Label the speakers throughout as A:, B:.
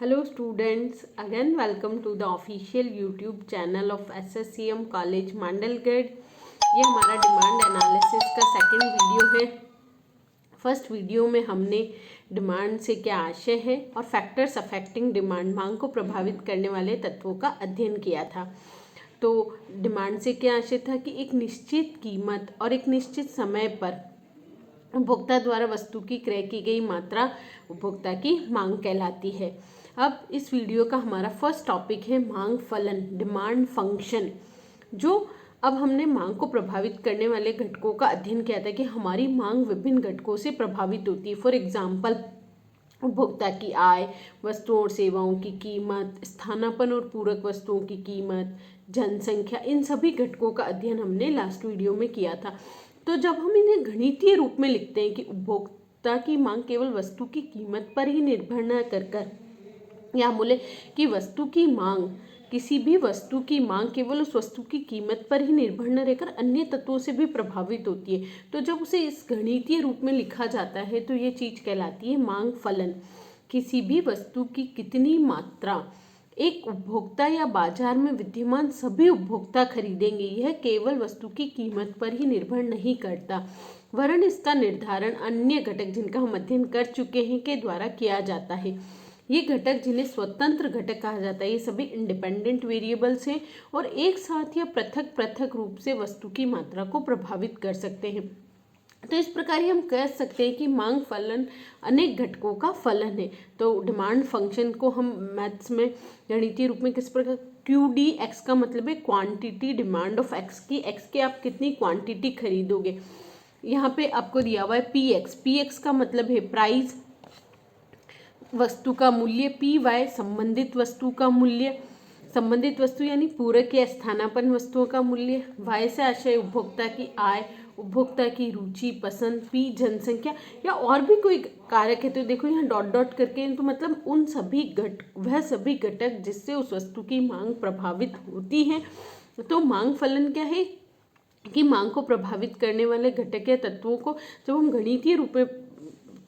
A: Hello students, again welcome to the official YouTube channel of SSCM College Mandalgarh। ये हमारा demand analysis का second video है। First video में हमने demand से क्या आशय है और फैक्टर्स अफेक्टिंग डिमांड, मांग को प्रभावित करने वाले तत्वों का अध्ययन किया था। तो डिमांड से क्या आशय था कि एक निश्चित कीमत और एक निश्चित समय पर उपभोक्ता द्वारा वस्तु की क्रय की गई मात्रा उपभोक्ता की मांग कहलाती है। अब इस वीडियो का हमारा फर्स्ट टॉपिक है मांग फलन, डिमांड फंक्शन। जो अब हमने मांग को प्रभावित करने वाले घटकों का अध्ययन किया था कि हमारी मांग विभिन्न घटकों से प्रभावित होती है। फॉर एग्जाम्पल, उपभोक्ता की आय, वस्तुओं और सेवाओं की कीमत, स्थानापन्न और पूरक वस्तुओं की कीमत, जनसंख्या, इन सभी घटकों का अध्ययन हमने लास्ट वीडियो में किया था। तो जब हम इन्हें गणितीय रूप में लिखते हैं कि उपभोक्ता की मांग केवल वस्तु की कीमत पर ही निर्भर न कर या बोले कि वस्तु की मांग, किसी भी वस्तु की मांग केवल उस वस्तु की कीमत पर ही निर्भर न रहकर अन्य तत्वों से भी प्रभावित होती है। तो जब उसे इस गणितीय रूप में लिखा जाता है तो ये चीज़ कहलाती है मांग फलन। किसी भी वस्तु की कितनी मात्रा एक उपभोक्ता या बाजार में विद्यमान सभी उपभोक्ता खरीदेंगे, यह केवल वस्तु की कीमत पर ही निर्भर नहीं करता, वरन इसका निर्धारण अन्य घटक जिनका हम अध्ययन कर चुके हैं के द्वारा किया जाता है। ये घटक जिन्हें स्वतंत्र घटक कहा जाता है, ये सभी इंडिपेंडेंट वेरिएबल्स हैं और एक साथ या पृथक पृथक रूप से वस्तु की मात्रा को प्रभावित कर सकते हैं। तो इस प्रकार ही हम कह सकते हैं कि मांग फलन अनेक घटकों का फलन है। तो डिमांड फंक्शन को हम मैथ्स में गणितीय रूप में किस प्रकार, QDX का मतलब है क्वांटिटी डिमांड ऑफ एक्स की, एक्स के आप कितनी क्वांटिटी खरीदोगे। यहाँ पे आपको दिया हुआ है PX का मतलब है प्राइस, वस्तु का मूल्य, PY संबंधित वस्तु का मूल्य, संबंधित वस्तु यानी पूरक या स्थानापन्न वस्तुओं का मूल्य, Y से आशय उपभोक्ता की आय, उपभोक्ता की रुचि पसंद, P जनसंख्या या और भी कोई कारक है। तो देखो यहाँ डॉट डॉट करके, तो मतलब उन सभी वह सभी घटक जिससे उस वस्तु की मांग प्रभावित होती है। तो मांग फलन क्या है कि मांग को प्रभावित करने वाले घटक या तत्वों को जब हम गणितीय रूप में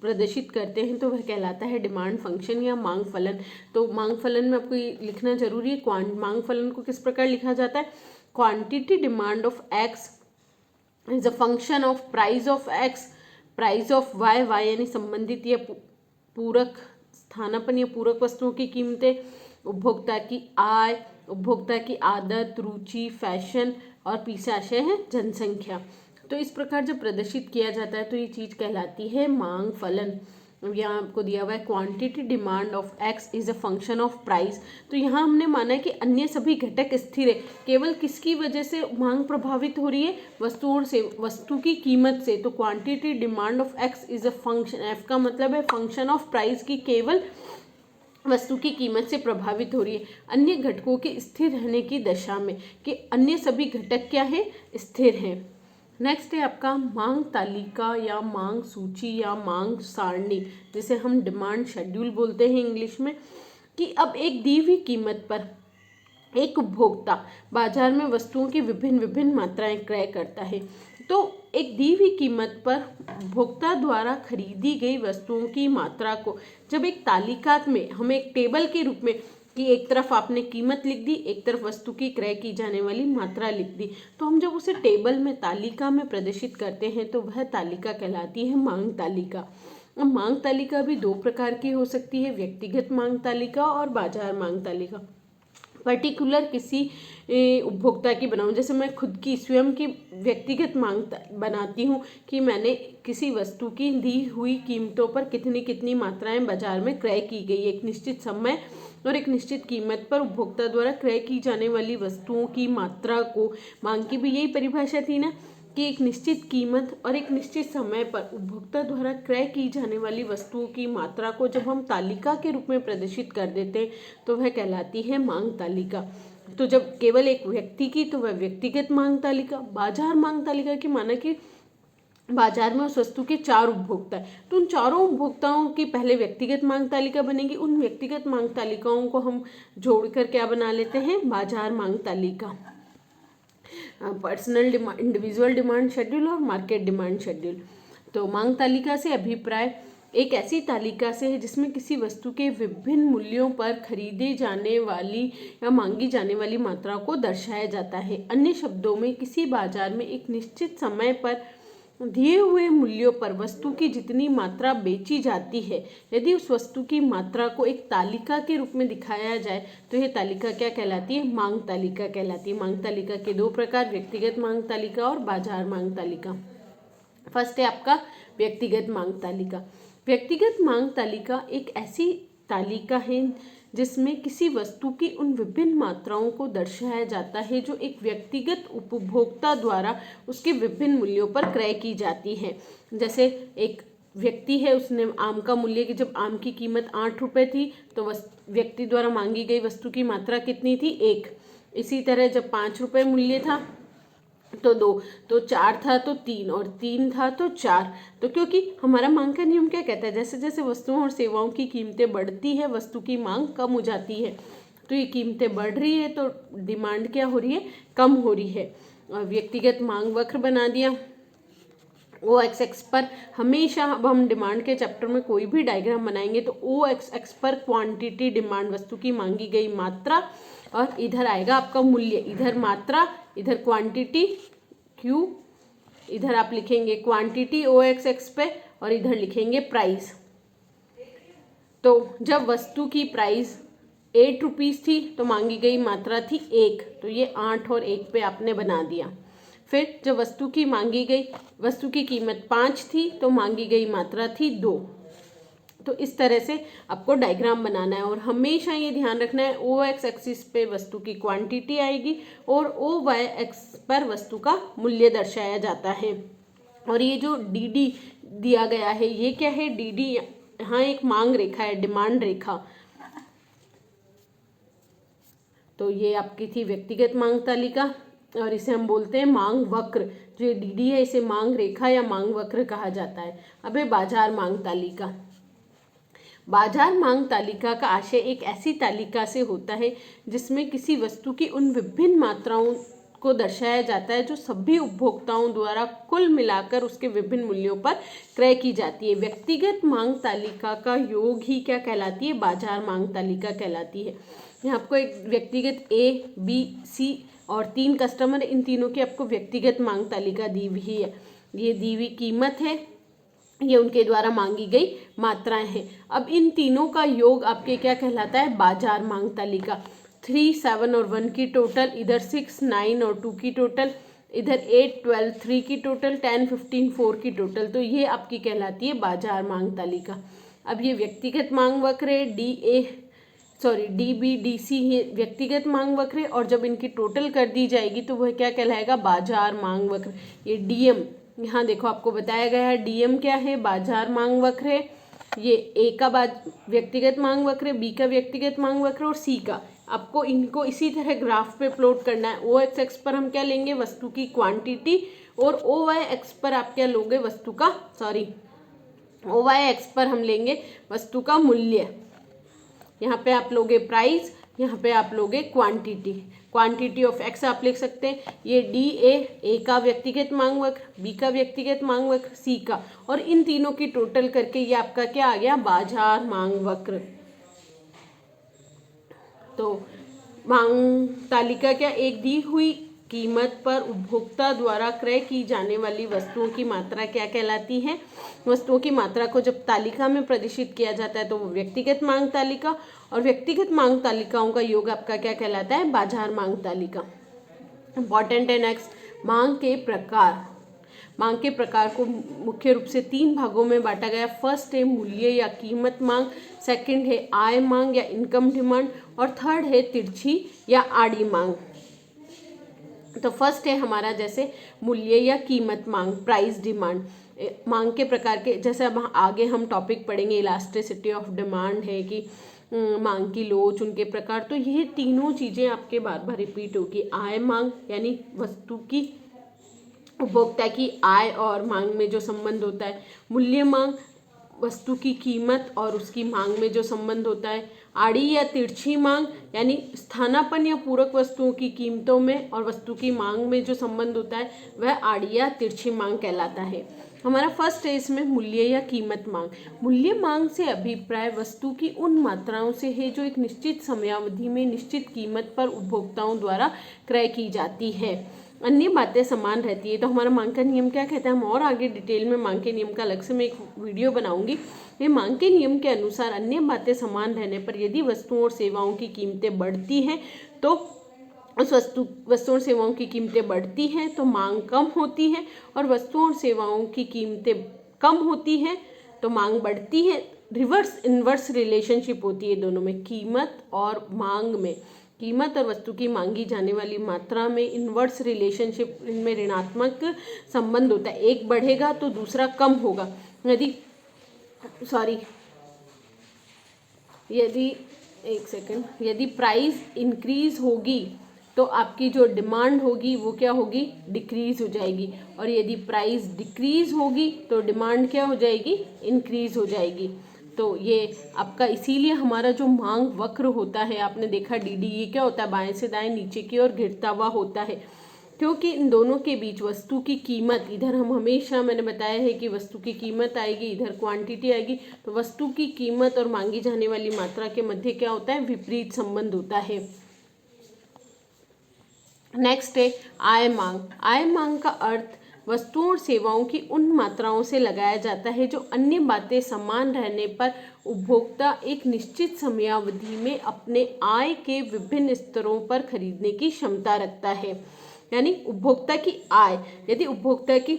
A: प्रदर्शित करते हैं तो वह कहलाता है डिमांड फंक्शन या मांग फलन। तो मांग फलन में आपको ये लिखना जरूरी है। मांग फलन को किस प्रकार लिखा जाता है, quantity demand of X is a function of price of X, price of Y, Y यानी संबंधित या पूरक, स्थानापन्न या पूरक वस्तुओं की कीमतें, उपभोक्ता की आय, उपभोक्ता की आदत, रुचि, फैशन और पी से आशय है जनसंख्या। तो इस प्रकार जब प्रदर्शित किया जाता है तो ये चीज़ कहलाती है मांग फलन। यहाँ आपको दिया हुआ है quantity demand of X is a function of price. तो यहाँ हमने माना है कि अन्य सभी घटक स्थिर है, केवल किसकी वजह से मांग प्रभावित हो रही है, वस्तुओं से, वस्तु की कीमत से। तो quantity demand of X is a function, F का मतलब है फंक्शन ऑफ प्राइस की केवल वस्तु की कीमत से प्रभावित हो रही है, अन्य घटकों के स्थिर रहने की दशा में, कि अन्य सभी घटक क्या है, स्थिर हैं। नेक्स्ट है आपका मांग तालिका या मांग सूची या मांग सारणी, जिसे हम डिमांड शेड्यूल बोलते हैं इंग्लिश में। कि अब एक दी हुई कीमत पर एक उपभोक्ता बाजार में वस्तुओं की विभिन्न विभिन्न मात्राएं क्रय करता है। तो एक दी हुई कीमत पर उपभोक्ता द्वारा खरीदी गई वस्तुओं की मात्रा को जब एक तालिका में, हमें एक टेबल के रूप में, कि एक तरफ आपने कीमत लिख दी, एक तरफ वस्तु की क्रय की जाने वाली मात्रा लिख दी, तो हम जब उसे टेबल में, तालिका में प्रदर्शित करते हैं तो वह तालिका कहलाती है मांग तालिका। अब मांग तालिका भी दो प्रकार की हो सकती है, व्यक्तिगत मांग तालिका और बाजार मांग तालिका। पर्टिकुलर किसी उपभोक्ता की बनाऊं, जैसे मैं खुद की स्वयं की व्यक्तिगत मांग बनाती हूँ कि मैंने किसी वस्तु की दी हुई कीमतों पर कितनी कितनी मात्राएं बाजार में क्रय की गई, एक निश्चित समय और एक निश्चित कीमत पर उपभोक्ता द्वारा क्रय की जाने वाली वस्तुओं की मात्रा को, मांग की भी यही परिभाषा थी ना, कि एक निश्चित कीमत और एक निश्चित समय पर उपभोक्ता द्वारा क्रय की जाने वाली वस्तुओं की मात्रा को जब हम तालिका के रूप में प्रदर्शित कर देते हैं तो वह कहलाती है मांग तालिका। तो जब केवल एक व्यक्ति की तो वह व्यक्तिगत मांग तालिका। बाजार मांग तालिका की माना कि बाजार में उस वस्तु के 4 उपभोक्ता है, तो उन चारों उपभोक्ताओं की पहले व्यक्तिगत मांग तालिका बनेगी, उन व्यक्तिगत मांग तालिकाओं को हम जोड़कर क्या बना लेते हैं, बाजार मांग तालिका। Personal demand, individual demand schedule और मार्केट डिमांड शेड्यूल। तो मांग तालिका से अभिप्राय एक ऐसी तालिका से है जिसमें किसी वस्तु के विभिन्न मूल्यों पर खरीदे जाने वाली या मांगी जाने वाली मात्रा को दर्शाया जाता है। अन्य शब्दों में किसी बाजार में एक निश्चित समय पर दिए हुए मूल्यों पर वस्तु की जितनी मात्रा बेची जाती है, यदि उस वस्तु की मात्रा को एक तालिका के रूप में दिखाया जाए तो यह तालिका क्या कहलाती है? मांग तालिका कहलाती है। मांग तालिका के दो प्रकार, व्यक्तिगत मांग तालिका और बाजार मांग तालिका। फर्स्ट है आपका व्यक्तिगत मांग तालिका। व्यक्तिगत मांग तालिका एक ऐसी तालिका है जिसमें किसी वस्तु की उन विभिन्न मात्राओं को दर्शाया जाता है जो एक व्यक्तिगत उपभोक्ता द्वारा उसके विभिन्न मूल्यों पर क्रय की जाती है। जैसे एक व्यक्ति है, उसने आम का मूल्य कि जब आम की कीमत 8 रुपये थी तो व्यक्ति द्वारा मांगी गई वस्तु की मात्रा कितनी थी? 1। इसी तरह जब 5 रुपये मूल्य था तो 2, तो 4 था तो 3, और 3 था तो 4। तो क्योंकि हमारा मांग का नियम क्या कहता है? जैसे जैसे वस्तुओं और सेवाओं की कीमतें बढ़ती है वस्तु की मांग कम हो जाती है। तो ये कीमतें बढ़ रही है तो डिमांड क्या हो रही है? कम हो रही है। और व्यक्तिगत मांग वक्र बना दिया ओ एक्स एक्स पर। हमेशा अब हम डिमांड के चैप्टर में कोई भी डायग्राम बनाएंगे तो ओ एक्स एक्स पर क्वांटिटी डिमांड, वस्तु की मांगी गई मात्रा, और इधर आएगा आपका मूल्य, इधर मात्रा, इधर क्वांटिटी क्यू, इधर आप लिखेंगे क्वांटिटी ओ एक्स एक्स पे, और इधर लिखेंगे प्राइस। तो जब वस्तु की प्राइस 8 रुपीज़ थी तो मांगी गई मात्रा थी 1, तो ये 8 और 1 पे आपने बना दिया। फिर जब वस्तु की कीमत 5 थी तो मांगी गई मात्रा थी 2। तो इस तरह से आपको डायग्राम बनाना है और हमेशा ये ध्यान रखना है ओ एक्स एक्सिस पे वस्तु की क्वांटिटी आएगी और ओ वाई एक्स पर वस्तु का मूल्य दर्शाया जाता है। और ये जो डी डी दिया गया है ये क्या है? डी डी यहाँ एक मांग रेखा है, डिमांड रेखा। तो ये आपकी थी व्यक्तिगत मांग तालिका और इसे हम बोलते हैं मांग वक्र। जो ये डी डी है इसे मांग रेखा या मांग वक्र कहा जाता है। अब है बाजार मांग तालिका। बाजार मांग तालिका का आशय एक ऐसी तालिका से होता है जिसमें किसी वस्तु की उन विभिन्न मात्राओं को दर्शाया जाता है जो सभी उपभोक्ताओं द्वारा कुल मिलाकर उसके विभिन्न मूल्यों पर क्रय की जाती है। व्यक्तिगत मांग तालिका का योग ही क्या कहलाती है? बाजार मांग तालिका कहलाती है। यहाँ आपको एक व्यक्तिगत ए बी सी और 3 कस्टमर, इन तीनों की आपको व्यक्तिगत मांग तालिका दी हुई है। ये दी हुई कीमत है, ये उनके द्वारा मांगी गई मात्राएं हैं। अब इन तीनों का योग आपके क्या कहलाता है? बाजार मांग तालिका। 3, 7 और 1 की टोटल, इधर 6, 9 और 2 की टोटल, इधर 8, 12, 3 की टोटल, 10, 15, 4 की टोटल। तो ये आपकी कहलाती है बाजार मांग तालिका। अब ये व्यक्तिगत मांग वक्र है, डी बी डी सी ये व्यक्तिगत मांग वक्र है, और जब इनकी टोटल कर दी जाएगी तो वह क्या कहलाएगा? बाजार मांग वक्र। ये डीएम यहाँ देखो आपको बताया गया है, डीएम क्या है? बाजार मांग वक्र है। ये ए का व्यक्तिगत मांग वक्र है, बी का व्यक्तिगत मांग वक्र और सी का। आपको इनको इसी तरह ग्राफ पे प्लॉट करना है। ओ एक्स एक्स पर हम क्या लेंगे? वस्तु की क्वांटिटी, और ओ वाई एक्स पर आप क्या लोगे? ओ वाई एक्स पर हम लेंगे वस्तु का मूल्य। यहाँ पे आप लोगे प्राइस, यहाँ पे आप लोगे क्वांटिटी ऑफ एक्स आप लिख सकते हैं। ये डी ए का व्यक्तिगत मांग वक्र, बी का व्यक्तिगत मांग वक्र, सी का, और इन तीनों की टोटल करके ये आपका क्या आ गया? बाजार मांग वक्र। तो मांग तालिका क्या? एक दी हुई कीमत पर उपभोक्ता द्वारा क्रय की जाने वाली वस्तुओं की मात्रा क्या कहलाती है? वस्तुओं की मात्रा को जब तालिका में प्रदर्शित किया जाता है तो वो व्यक्तिगत मांग तालिका, और व्यक्तिगत मांग तालिकाओं का योग आपका क्या कहलाता है? बाजार मांग तालिका। इंपॉर्टेंट है नेक्स्ट, मांग के प्रकार। मांग के प्रकार को मुख्य रूप से 3 भागों में बांटा गया। फर्स्ट है मूल्य या कीमत मांग, सेकंड है आय मांग या इनकम डिमांड, और थर्ड है तिरछी या आड़ी मांग। तो फर्स्ट है हमारा जैसे मूल्य या कीमत मांग, प्राइस डिमांड। मांग के प्रकार के जैसे अब आगे हम टॉपिक पढ़ेंगे, इलास्टिसिटी ऑफ डिमांड है कि मांग की लोच, उनके प्रकार। तो ये तीनों चीज़ें आपके बार बार रिपीट होगी। आय मांग यानी वस्तु की, उपभोक्ता की आय और मांग में जो संबंध होता है। मूल्य मांग वस्तु की कीमत और उसकी मांग में जो संबंध होता है। आड़ी या तिरछी मांग यानी स्थानापन्न या पूरक वस्तुओं की कीमतों में और वस्तु की मांग में जो संबंध होता है वह आड़ी या तिरछी मांग कहलाता है। हमारा फर्स्ट है इसमें मूल्य या कीमत मांग। मूल्य मांग से अभिप्राय वस्तु की उन मात्राओं से है जो एक निश्चित समयावधि में निश्चित कीमत पर उपभोक्ताओं द्वारा क्रय की जाती है। अन्य बातें समान रहती है। तो हमारा मांग का नियम क्या कहता है, हम और आगे डिटेल में मांग के नियम का अलग से मैं एक वीडियो बनाऊंगी। ये मांग के नियम के अनुसार अन्य बातें समान रहने पर यदि वस्तुओं और सेवाओं की कीमतें बढ़ती हैं तो उस वस्तुओं और सेवाओं की कीमतें बढ़ती हैं तो मांग कम होती है, और वस्तुओं और सेवाओं की कीमतें कम होती हैं तो मांग बढ़ती है। रिवर्स इन्वर्स रिलेशनशिप होती है दोनों में, कीमत और मांग में। कीमत और वस्तु की मांगी जाने वाली मात्रा में इन्वर्स रिलेशनशिप, इनमें ऋणात्मक संबंध होता है। एक बढ़ेगा तो दूसरा कम होगा। यदि प्राइस इंक्रीज होगी तो आपकी जो डिमांड होगी वो क्या होगी, डिक्रीज हो जाएगी, और यदि प्राइस डिक्रीज होगी तो डिमांड क्या हो जाएगी, इंक्रीज हो जाएगी। तो ये आपका इसीलिए हमारा जो मांग वक्र होता है, आपने देखा डीडी, ये क्या होता है, बाएं से दाएं नीचे की ओर गिरता हुआ होता है, क्योंकि इन दोनों के बीच वस्तु की कीमत, इधर हम हमेशा, मैंने बताया है कि वस्तु की कीमत आएगी, इधर क्वांटिटी आएगी, तो वस्तु की कीमत और मांगी जाने वाली मात्रा के मध्य क्या होता है, विपरीत संबंध होता है। नेक्स्ट है आय मांग। आय मांग का अर्थ वस्तुओं और सेवाओं की उन मात्राओं से लगाया जाता है जो अन्य बातें समान रहने पर उपभोक्ता एक निश्चित समयावधि में अपने आय के विभिन्न स्तरों पर खरीदने की क्षमता रखता है। यानी उपभोक्ता की आय, यदि उपभोक्ता की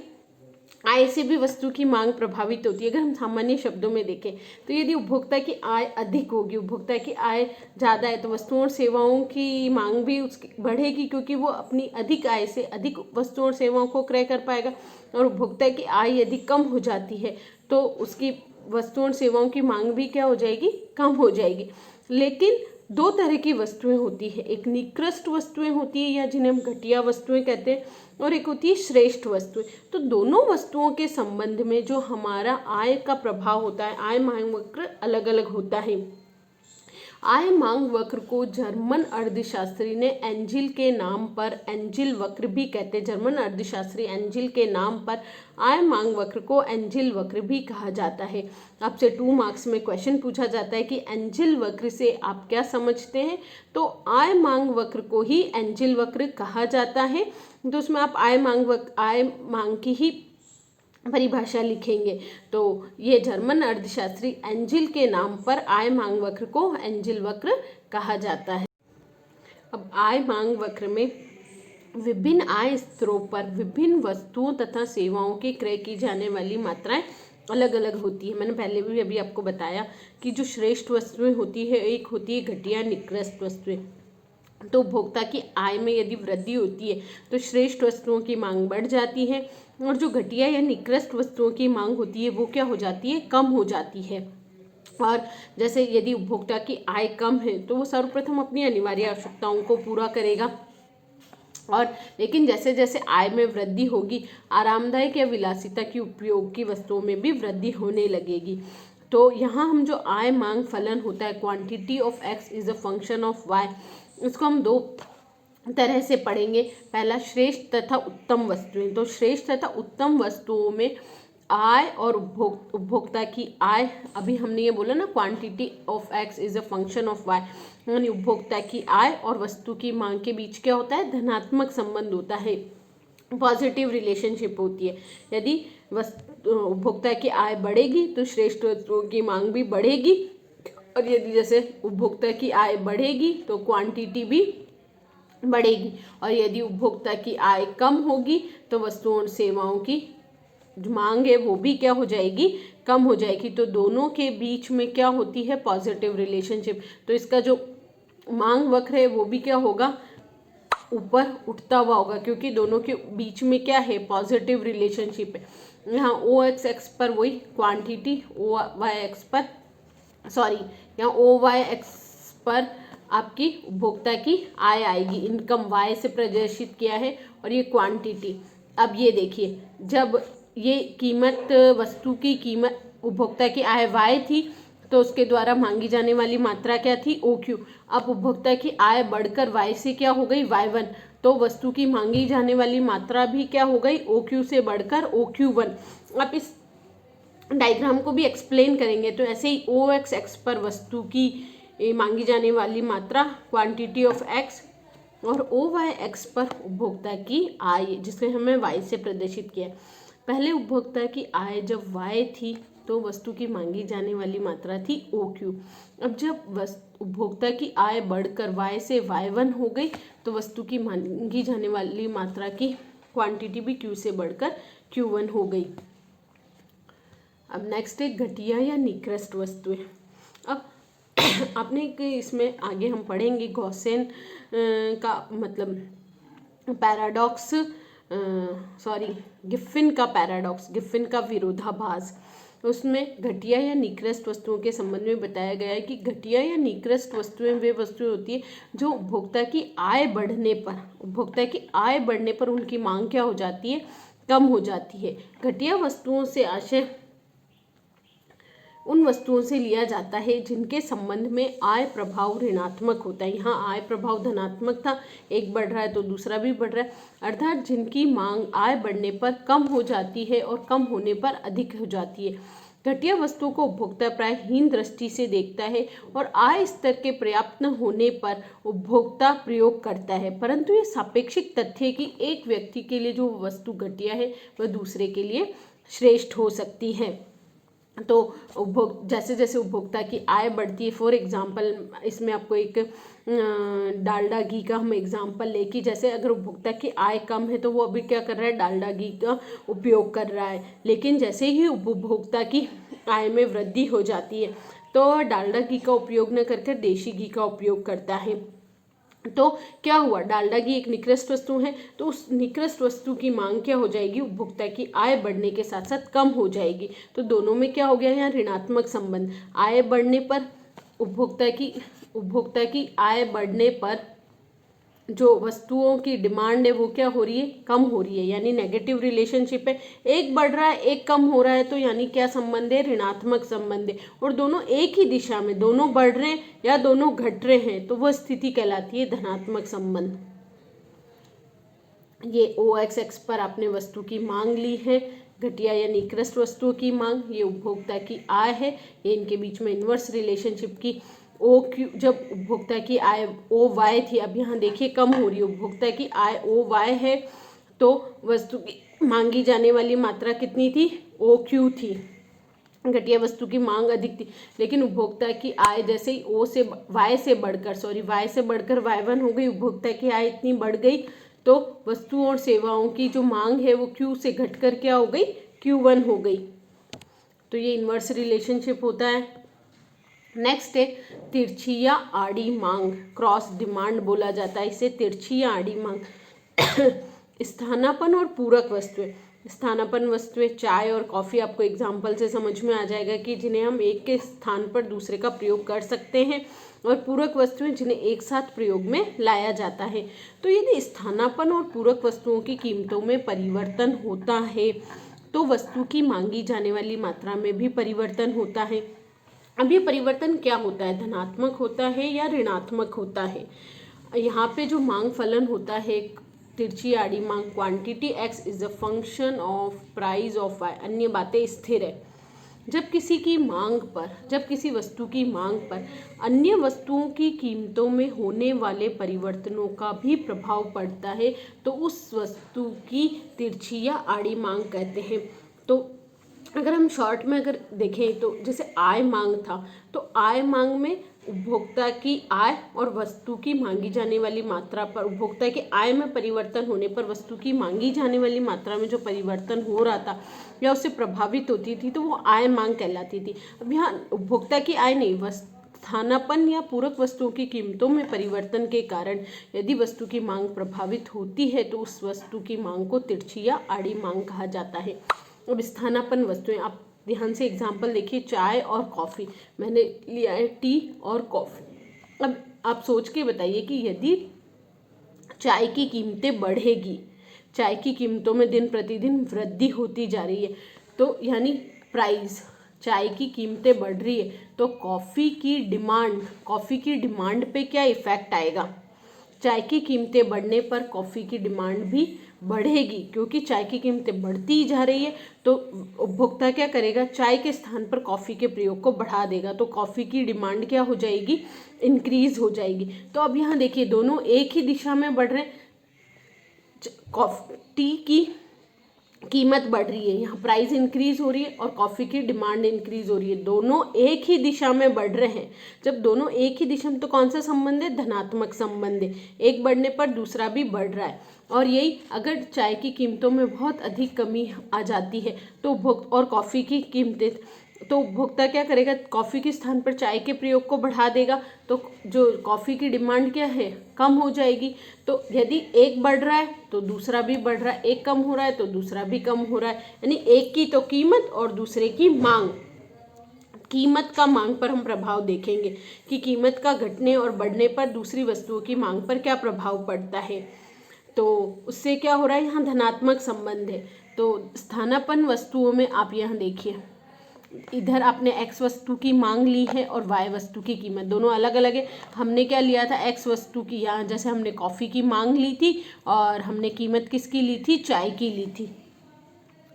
A: आय से भी वस्तु की मांग प्रभावित होती है। अगर हम सामान्य शब्दों में देखें तो यदि उपभोक्ता की आय अधिक होगी, उपभोक्ता की आय ज़्यादा है, तो वस्तुओं और सेवाओं की मांग भी उसकी बढ़ेगी, क्योंकि वो अपनी अधिक आय से अधिक वस्तुओं और सेवाओं को क्रय कर पाएगा। और उपभोक्ता की आय यदि कम हो जाती है तो उसकी वस्तुओं और सेवाओं की मांग भी क्या हो जाएगी, कम हो जाएगी। लेकिन दो तरह की वस्तुएं होती है, एक निकृष्ट वस्तुएं होती है या जिन्हें हम घटिया वस्तुएं कहते हैं, और एक होती है श्रेष्ठ वस्तुएं। तो दोनों वस्तुओं के संबंध में जो हमारा आय का प्रभाव होता है, आय मांग वक्र अलग अलग होता है। आय मांग वक्र को जर्मन अर्थशास्त्री ने एंजिल के नाम पर एंजिल वक्र भी कहते हैं। जर्मन अर्थशास्त्री एंजिल के नाम पर आय मांग वक्र को एंजिल वक्र भी कहा जाता है। आपसे 2 मार्क्स में क्वेश्चन पूछा जाता है कि एंजिल वक्र से आप क्या समझते हैं, तो आय मांग वक्र को ही एंजिल वक्र कहा जाता है। तो उसमें आप आय मांग की ही परिभाषा लिखेंगे। तो ये जर्मन अर्थशास्त्री एंजिल के नाम पर आय मांग वक्र को एंजिल वक्र कहा जाता है। अब आय मांग वक्र में विभिन्न आय स्तरों पर विभिन्न वस्तुओं तथा सेवाओं के क्रय की जाने वाली मात्राएं अलग अलग होती है। मैंने पहले भी अभी आपको बताया कि जो श्रेष्ठ वस्तुएं होती है, एक होती है घटिया निकृष्ट वस्तुएं। तो उपभोक्ता की आय में यदि वृद्धि होती है तो श्रेष्ठ वस्तुओं की मांग बढ़ जाती है, और जो घटिया या निकृष्ट वस्तुओं की मांग होती है वो क्या हो जाती है, कम हो जाती है। और जैसे यदि उपभोक्ता की आय कम है तो वो सर्वप्रथम अपनी अनिवार्य आवश्यकताओं को पूरा करेगा, और लेकिन जैसे जैसे आय में वृद्धि होगी, आरामदायक या विलासिता की उपयोग की वस्तुओं में भी वृद्धि होने लगेगी। तो यहाँ हम जो आय मांग फलन होता है, quantity of X is a function of Y, इसको हम 2 तरह से पढ़ेंगे। पहला श्रेष्ठ तथा उत्तम वस्तुएं। तो श्रेष्ठ तथा उत्तम वस्तुओं में आय और उपभोक्ता की आय, अभी हमने ये बोला ना quantity of X is a function of Y, यानी उपभोक्ता की आय और वस्तु की मांग के बीच क्या होता है, धनात्मक संबंध होता है, पॉजिटिव रिलेशनशिप होती है। यदि उपभोक्ता की आय बढ़ेगी तो श्रेष्ठ वस्तुओं की मांग भी बढ़ेगी, और यदि जैसे उपभोक्ता की आय बढ़ेगी तो क्वांटिटी भी बढ़ेगी, और यदि उपभोक्ता की आय कम होगी तो वस्तुओं और सेवाओं की जो मांग है वो भी क्या हो जाएगी, कम हो जाएगी। तो दोनों के बीच में क्या होती है, पॉजिटिव रिलेशनशिप। तो इसका जो मांग वक्र है वो भी क्या होगा, ऊपर उठता हुआ होगा, क्योंकि दोनों के बीच में क्या है, पॉजिटिव रिलेशनशिप है। यहाँ ओ एक्स पर वही क्वांटिटी, ओ वाई एक्स पर यहाँ ओ वाई एक्स पर आपकी उपभोक्ता की आय आएगी, इनकम वाई से प्रदर्शित किया है, और ये क्वांटिटी। अब ये देखिए, जब ये कीमत, वस्तु की कीमत, उपभोक्ता की आय वाई थी तो उसके द्वारा मांगी जाने वाली मात्रा क्या थी, ओ क्यू। अब उपभोक्ता की आय बढ़कर वाई से क्या हो गई, वाई 1। तो वस्तु की मांगी जाने वाली मात्रा भी क्या हो गई, OQ से बढ़कर OQ1। आप इस डायग्राम को भी एक्सप्लेन करेंगे तो ऐसे ही OX पर वस्तु की मांगी जाने वाली मात्रा क्वांटिटी ऑफ X, और OYX पर उपभोक्ता की आय, जिसे हमें Y से प्रदर्शित किया। पहले उपभोक्ता की आय जब Y थी तो वस्तु की मांगी जाने वाली मात्रा थी OQ। अब जब उपभोक्ता की आय बढ़कर Y से Y1 हो गई तो वस्तु की मांगी जाने वाली मात्रा की क्वांटिटी भी Q से बढ़कर Q1 हो गई। अब नेक्स्ट है घटिया या निकृष्ट वस्तुएं। अब आपने इसमें आगे हम पढ़ेंगे गॉसेन का मतलब पैराडॉक्स, गिफ्फिन का पैराडॉक्स, गिफ्फिन का विरोधाभास। उसमें घटिया या निकृष्ट वस्तुओं के संबंध में बताया गया है कि घटिया या निकृष्ट वस्तुएं वे वस्तुएं होती है जो उपभोक्ता की आय बढ़ने पर उनकी मांग क्या हो जाती है, कम हो जाती है। घटिया वस्तुओं से आशय उन वस्तुओं से लिया जाता है जिनके संबंध में आय प्रभाव ऋणात्मक होता है। यहाँ आय प्रभाव धनात्मक था, एक बढ़ रहा है तो दूसरा भी बढ़ रहा है, अर्थात जिनकी मांग आय बढ़ने पर कम हो जाती है और कम होने पर अधिक हो जाती है। घटिया वस्तुओं को उपभोक्ता प्राय हीन दृष्टि से देखता है और आय स्तर के पर्याप्त न होने पर उपभोक्ता प्रयोग करता है, परंतु ये सापेक्षिक तथ्य है कि एक व्यक्ति के लिए जो वस्तु घटिया है वह दूसरे के लिए श्रेष्ठ हो सकती है। तो जैसे जैसे उपभोक्ता की आय बढ़ती है, फॉर एग्जांपल इसमें आपको एक डालडा घी का हम एग्जांपल ले कि जैसे अगर उपभोक्ता की आय कम है तो वो अभी क्या कर रहा है, डालडा घी का उपयोग कर रहा है, लेकिन जैसे ही उपभोक्ता की आय में वृद्धि हो जाती है तो डालडा घी का उपयोग न करके देशी घी का उपयोग करता है। तो क्या हुआ, डालडा घी एक निकृष्ट वस्तु है तो उस निकृष्ट वस्तु की मांग क्या हो जाएगी, उपभोक्ता की आय बढ़ने के साथ साथ कम हो जाएगी। तो दोनों में क्या हो गया यहाँ ऋणात्मक संबंध। आय बढ़ने पर उपभोक्ता की आय बढ़ने पर जो वस्तुओं की डिमांड है वो क्या हो रही है, कम हो रही है, यानी नेगेटिव रिलेशनशिप है। एक बढ़ रहा है एक कम हो रहा है तो यानी क्या संबंध है, ऋणात्मक संबंध है। और दोनों एक ही दिशा में, दोनों बढ़ रहे हैं या दोनों घट रहे हैं तो वह स्थिति कहलाती है धनात्मक संबंध। ये OXX पर आपने वस्तु की मांग ली है, घटिया या निकृष्ट वस्तुओं की मांग, ये उपभोक्ता की आय है, ये इनके बीच में इन्वर्स रिलेशनशिप की OQ, जब उपभोक्ता की आय OY थी, अब यहाँ देखिए कम हो रही है, उपभोक्ता की आय OY है तो वस्तु की मांगी जाने वाली मात्रा कितनी थी, OQ थी। घटिया वस्तु की मांग अधिक थी, लेकिन उपभोक्ता की आय जैसे ही Y से बढ़कर Y1 हो गई, उपभोक्ता की आय इतनी बढ़ गई तो वस्तुओं और सेवाओं की जो मांग है वो Q से घटकर क्या हो गई, Q1 हो गई। तो ये इन्वर्स रिलेशनशिप होता है। नेक्स्ट है तिरछी या आड़ी मांग, क्रॉस डिमांड बोला जाता है इसे, तिरछी या आड़ी मांग। स्थानापन्न और पूरक वस्तुएं। स्थानापन्न वस्तुएं चाय और कॉफ़ी आपको एग्जाम्पल से समझ में आ जाएगा कि जिन्हें हम एक के स्थान पर दूसरे का प्रयोग कर सकते हैं, और पूरक वस्तुएं जिन्हें एक साथ प्रयोग में लाया जाता है। तो यदि स्थानापन्न और पूरक वस्तुओं की कीमतों में परिवर्तन होता है तो वस्तु की मांगी जाने वाली मात्रा में भी परिवर्तन होता है। अब ये परिवर्तन क्या होता है, धनात्मक होता है या ऋणात्मक होता है। यहाँ पे जो मांग फलन होता है, तिरछी आड़ी मांग, quantity X is a function of price of Y, अन्य बातें स्थिर है। जब किसी वस्तु की मांग पर अन्य वस्तुओं की कीमतों में होने वाले परिवर्तनों का भी प्रभाव पड़ता है तो उस वस्तु की तिरछी या आड़ी मांग कहते हैं। तो अगर हम शॉर्ट में अगर देखें तो जैसे आय मांग था, तो आय मांग में उपभोक्ता की आय और वस्तु की मांगी जाने वाली मात्रा पर, उपभोक्ता की आय में परिवर्तन होने पर वस्तु की मांगी जाने वाली मात्रा में जो परिवर्तन हो रहा था या उससे प्रभावित होती थी तो वो आय मांग कहलाती थी। अब यहाँ उपभोक्ता की आय नहीं, स्थानापन्न या पूरक वस्तुओं की कीमतों में परिवर्तन के कारण यदि वस्तु की मांग प्रभावित होती है तो उस वस्तु की मांग को तिरछी या आड़ी मांग कहा जाता है। अब स्थानापन्न वस्तुएं, आप ध्यान से एग्जाम्पल देखिए, चाय और कॉफ़ी, मैंने लिया है टी और कॉफ़ी। अब आप सोच के बताइए कि यदि चाय की कीमतें बढ़ेगी, चाय की कीमतों में दिन प्रतिदिन वृद्धि होती जा रही है, तो यानी प्राइस, चाय की कीमतें बढ़ रही है तो कॉफ़ी की डिमांड पे क्या इफेक्ट आएगा, चाय की कीमतें बढ़ने पर कॉफ़ी की डिमांड भी बढ़ेगी, क्योंकि चाय की कीमतें बढ़ती ही जा रही है तो उपभोक्ता क्या करेगा, चाय के स्थान पर कॉफ़ी के प्रयोग को बढ़ा देगा, तो कॉफ़ी की डिमांड क्या हो जाएगी, इंक्रीज हो जाएगी। तो अब यहाँ देखिए दोनों एक ही दिशा में बढ़ रहे हैं, टी की कीमत बढ़ रही है, यहाँ प्राइस इंक्रीज हो रही है और कॉफ़ी की डिमांड इंक्रीज हो रही है, दोनों एक ही दिशा में बढ़ रहे हैं। जब दोनों एक ही दिशा में, तो कौन सा संबंध है, धनात्मक संबंध है, एक बढ़ने पर दूसरा भी बढ़ रहा है। और यही अगर चाय की कीमतों में बहुत अधिक कमी आ जाती है तो और कॉफ़ी की कीमतें, तो उपभोक्ता क्या करेगा, कॉफ़ी के स्थान पर चाय के प्रयोग को बढ़ा देगा, तो जो कॉफ़ी की डिमांड क्या है, कम हो जाएगी। तो यदि एक बढ़ रहा है तो दूसरा भी बढ़ रहा है, एक कम हो रहा है तो दूसरा भी कम हो रहा है, यानी एक की तो कीमत और दूसरे की मांग। कीमत का मांग पर हम प्रभाव देखेंगे कि कीमत का घटने और बढ़ने पर दूसरी वस्तुओं की मांग पर क्या प्रभाव पड़ता है। तो उससे क्या हो रहा है, यहाँ धनात्मक संबंध है। तो स्थानापन्न वस्तुओं में आप यहाँ देखिए, इधर आपने x वस्तु की मांग ली है और y वस्तु की कीमत, दोनों अलग अलग है। हमने क्या लिया था, x वस्तु की, यहाँ जैसे हमने कॉफ़ी की मांग ली थी और हमने कीमत किसकी ली थी, चाय की ली थी।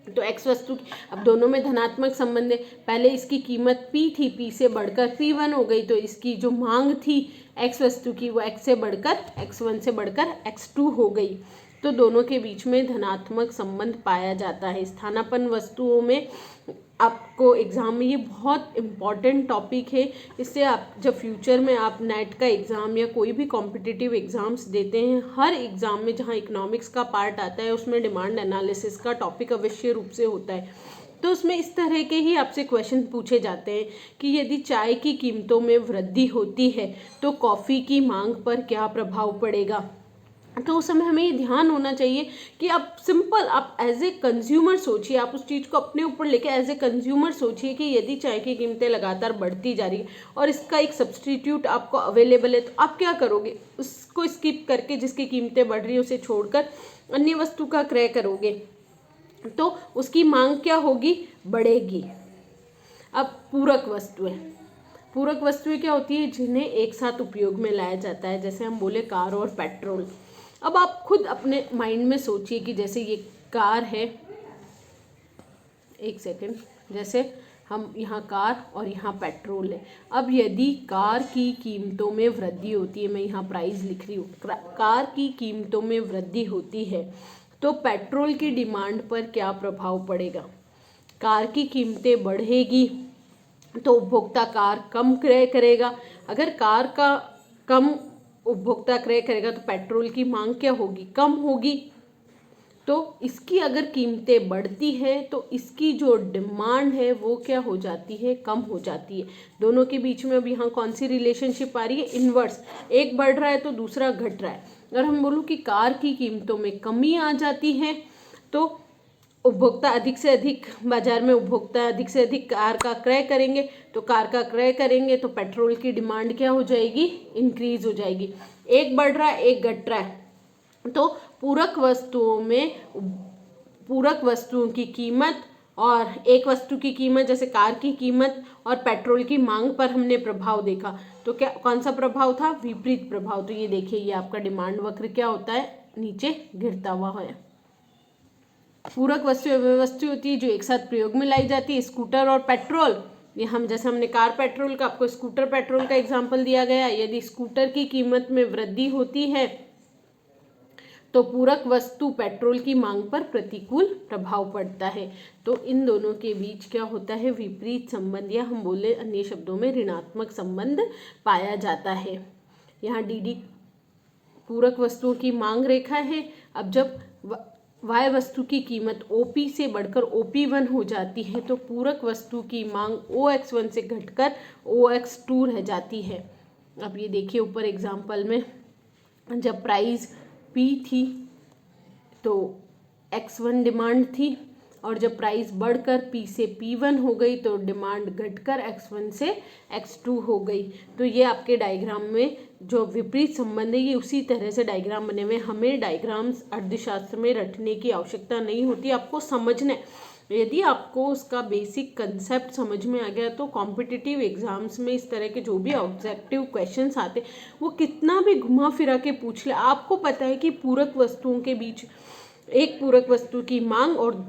A: तो x वस्तु की, अब दोनों में धनात्मक संबंध है, पहले इसकी कीमत p थी, p से बढ़कर p1 हो गई, तो इसकी जो मांग थी x वस्तु की वो x से बढ़कर x1 से बढ़कर x2 हो गई। तो दोनों के बीच में धनात्मक संबंध पाया जाता है। स्थानापन्न वस्तुओं में आपको एग्ज़ाम में ये बहुत इम्पॉर्टेंट टॉपिक है, इससे आप जब फ्यूचर में आप नेट का एग्ज़ाम या कोई भी कॉम्पिटिटिव एग्ज़ाम्स देते हैं, हर एग्ज़ाम में जहाँ इकोनॉमिक्स का पार्ट आता है उसमें डिमांड एनालिसिस का टॉपिक अवश्य रूप से होता है। तो उसमें इस तरह के ही आपसे क्वेश्चन पूछे जाते हैं कि यदि चाय की कीमतों में वृद्धि होती है तो कॉफ़ी की मांग पर क्या प्रभाव पड़ेगा। तो उस समय हमें ये ध्यान होना चाहिए कि आप सिंपल, आप एज ए कंज्यूमर सोचिए, आप उस चीज़ को अपने ऊपर लेके एज ए कंज्यूमर सोचिए कि यदि चाय की कीमतें लगातार बढ़ती जा रही है और इसका एक सब्सटीट्यूट आपको अवेलेबल है, तो आप क्या करोगे, उसको स्किप करके जिसकी कीमतें बढ़ रही है उसे छोड़कर अन्य वस्तु का क्रय करोगे, तो उसकी मांग क्या होगी, बढ़ेगी। अब पूरक वस्तुएं, पूरक वस्तुएं क्या होती है, जिन्हें एक साथ उपयोग में लाया जाता है, जैसे हम बोले कार और पेट्रोल। अब आप खुद अपने माइंड में सोचिए कि जैसे ये कार है, एक सेकंड, जैसे हम यहाँ कार और यहाँ पेट्रोल है। अब यदि कार की कीमतों में वृद्धि होती है, मैं यहाँ प्राइस लिख रही हूँ, कार की कीमतों में वृद्धि होती है तो पेट्रोल की डिमांड पर क्या प्रभाव पड़ेगा। कार की कीमतें बढ़ेगी तो उपभोक्ता कार कम क्रय करेगा, अगर कार का कम उपभोक्ता क्रय करेगा तो पेट्रोल की मांग क्या होगी, कम होगी। तो इसकी अगर कीमतें बढ़ती है तो इसकी जो डिमांड है वो क्या हो जाती है, कम हो जाती है। दोनों के बीच में अब यहाँ कौन सी रिलेशनशिप आ रही है, इन्वर्स, एक बढ़ रहा है तो दूसरा घट रहा है। अगर हम बोलूँ कि कार की कीमतों में कमी आ जाती है तो उपभोक्ता अधिक से अधिक, बाजार में उपभोक्ता अधिक से अधिक कार का क्रय करेंगे, तो कार का क्रय करेंगे तो पेट्रोल की डिमांड क्या हो जाएगी, इंक्रीज हो जाएगी। एक बढ़ रहा है एक घट रहा है, तो पूरक वस्तुओं में पूरक वस्तुओं की कीमत और एक वस्तु की कीमत, जैसे कार की कीमत और पेट्रोल की मांग पर हमने प्रभाव देखा, तो क्या कौन सा प्रभाव था, विपरीत प्रभाव। तो ये देखिए, ये आपका डिमांड वक्र क्या होता है, नीचे गिरता हुआ है। पूरक वस्तु वे वस्तु होती है जो एक साथ प्रयोग में लाई जाती है, स्कूटर और पेट्रोल। ये हम जैसे हमने कार पेट्रोल का, आपको स्कूटर पेट्रोल का एग्जांपल दिया गया। यदि स्कूटर की कीमत में वृद्धि होती है तो पूरक वस्तु पेट्रोल की मांग पर प्रतिकूल प्रभाव पड़ता है। तो इन दोनों के बीच क्या होता है, विपरीत संबंध, या हम बोले अन्य शब्दों में ऋणात्मक संबंध पाया जाता है। यहाँ डी पूरक वस्तुओं की मांग रेखा है। अब जब वाय वस्तु की कीमत OP से बढ़कर OP1 हो जाती है तो पूरक वस्तु की मांग OX1 से घटकर OX2 रह जाती है। अब ये देखिए ऊपर एग्जाम्पल में, जब प्राइस P थी तो X1 डिमांड थी, और जब प्राइस बढ़कर P से P1 हो गई तो डिमांड घटकर X1 से X2 हो गई। तो ये आपके डायग्राम में जो विपरीत संबंध है, ये उसी तरह से डायग्राम बने हुए। हमें डायग्राम्स अर्थशास्त्र में रटने की आवश्यकता नहीं होती, आपको समझना है। यदि आपको उसका बेसिक कंसेप्ट समझ में आ गया तो कॉम्पिटिटिव एग्जाम्स में इस तरह के जो भी ऑब्जेक्टिव क्वेश्चंस आते वो कितना भी घुमा फिरा के पूछ ले, आपको पता है कि पूरक वस्तुओं के बीच एक पूरक वस्तु की मांग और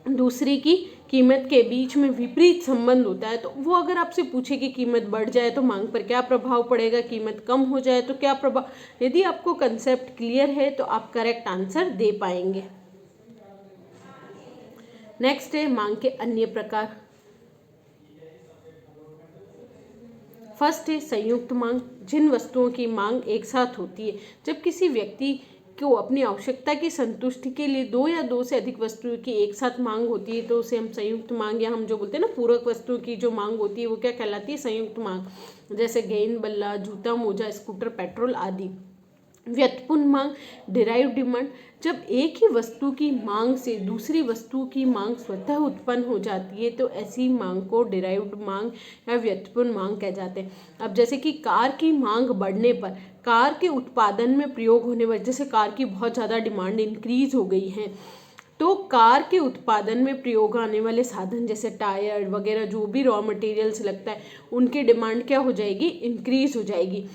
A: दूसरी की कीमत के बीच में विपरीत संबंध होता है, तो वो अगर आपसे पूछे कि कीमत बढ़ जाए तो मांग पर क्या प्रभाव पड़ेगा, कीमत कम हो जाए तो क्या प्रभाव, यदि आपको कंसेप्ट क्लियर है तो आप करेक्ट आंसर दे पाएंगे। नेक्स्ट है मांग के अन्य प्रकार। फर्स्ट है संयुक्त मांग, जिन वस्तुओं की मांग एक साथ होती है। जब किसी व्यक्ति को अपनी आवश्यकता की संतुष्टि के लिए दो या दो से अधिक वस्तुओं की एक साथ मांग होती है तो उसे हम संयुक्त मांग, या हम जो बोलते हैं ना पूरक वस्तुओं की जो मांग होती है वो क्या कहलाती है, संयुक्त मांग। जैसे गेंद, बल्ला, जूता, मोजा, स्कूटर, पेट्रोल आदि। व्युत्पन्न मांग, डिराइव डिमांड, जब एक ही वस्तु की मांग से दूसरी वस्तु की मांग स्वतः उत्पन्न हो जाती है तो ऐसी मांग को डिराइव्ड मांग या व्युत्पन्न मांग कह जाते हैं। अब जैसे कि कार की मांग बढ़ने पर कार के उत्पादन में प्रयोग होने वाले, जैसे कार की बहुत ज़्यादा डिमांड इंक्रीज हो गई है तो कार के उत्पादन में प्रयोग आने वाले साधन जैसे टायर वगैरह जो भी रॉ मटेरियल्स लगता है उनकी डिमांड क्या हो जाएगी, इंक्रीज हो जाएगी।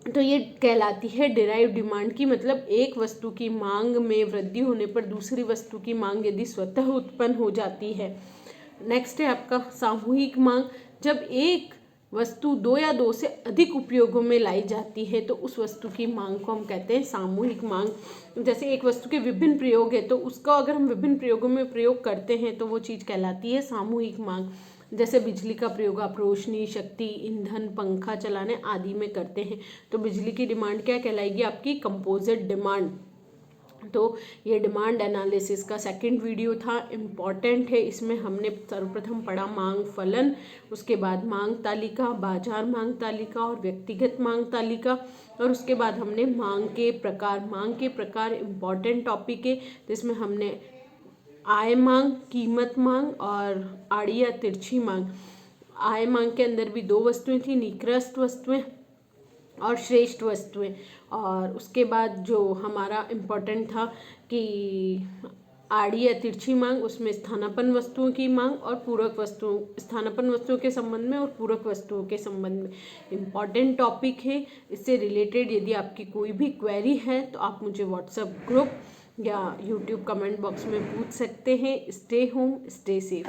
A: तो ये कहलाती है डिराइव डिमांड की, मतलब एक वस्तु की मांग में वृद्धि होने पर दूसरी वस्तु की मांग यदि स्वतः उत्पन्न हो जाती है। नेक्स्ट है आपका सामूहिक मांग, जब एक वस्तु दो या दो से अधिक उपयोगों में लाई जाती है तो उस वस्तु की मांग को हम कहते हैं सामूहिक मांग। जैसे एक वस्तु के विभिन्न प्रयोग है तो उसका अगर हम विभिन्न प्रयोगों में प्रयोग करते हैं तो वो चीज़ कहलाती है सामूहिक मांग। जैसे बिजली का प्रयोग आप रोशनी, शक्ति, ईंधन, पंखा चलाने आदि में करते हैं तो बिजली की डिमांड क्या कहलाएगी, आपकी कंपोजिट डिमांड। तो ये डिमांड एनालिसिस का सेकंड वीडियो था, इम्पॉर्टेंट है। इसमें हमने सर्वप्रथम पढ़ा मांग फलन, उसके बाद मांग तालिका, बाजार मांग तालिका और व्यक्तिगत मांग तालिका, और उसके बाद हमने मांग के प्रकार इम्पॉर्टेंट टॉपिक है जिसमें हमने आय मांग, कीमत मांग और आड़ी या तिरछी मांग। आय मांग के अंदर भी दो वस्तुएं थी, निकृष्ट वस्तुएं और श्रेष्ठ वस्तुएं। और उसके बाद जो हमारा इम्पोर्टेंट था कि आड़ी या तिरछी मांग, उसमें स्थानापन्न वस्तुओं की मांग और पूरक वस्तुओं, स्थानापन्न वस्तुओं के संबंध में और पूरक वस्तुओं के संबंध में इम्पॉर्टेंट टॉपिक है। इससे रिलेटेड यदि आपकी कोई भी क्वेरी है तो आप मुझे व्हाट्सएप ग्रुप या यूट्यूब कमेंट बॉक्स में पूछ सकते हैं। Stay home, stay safe.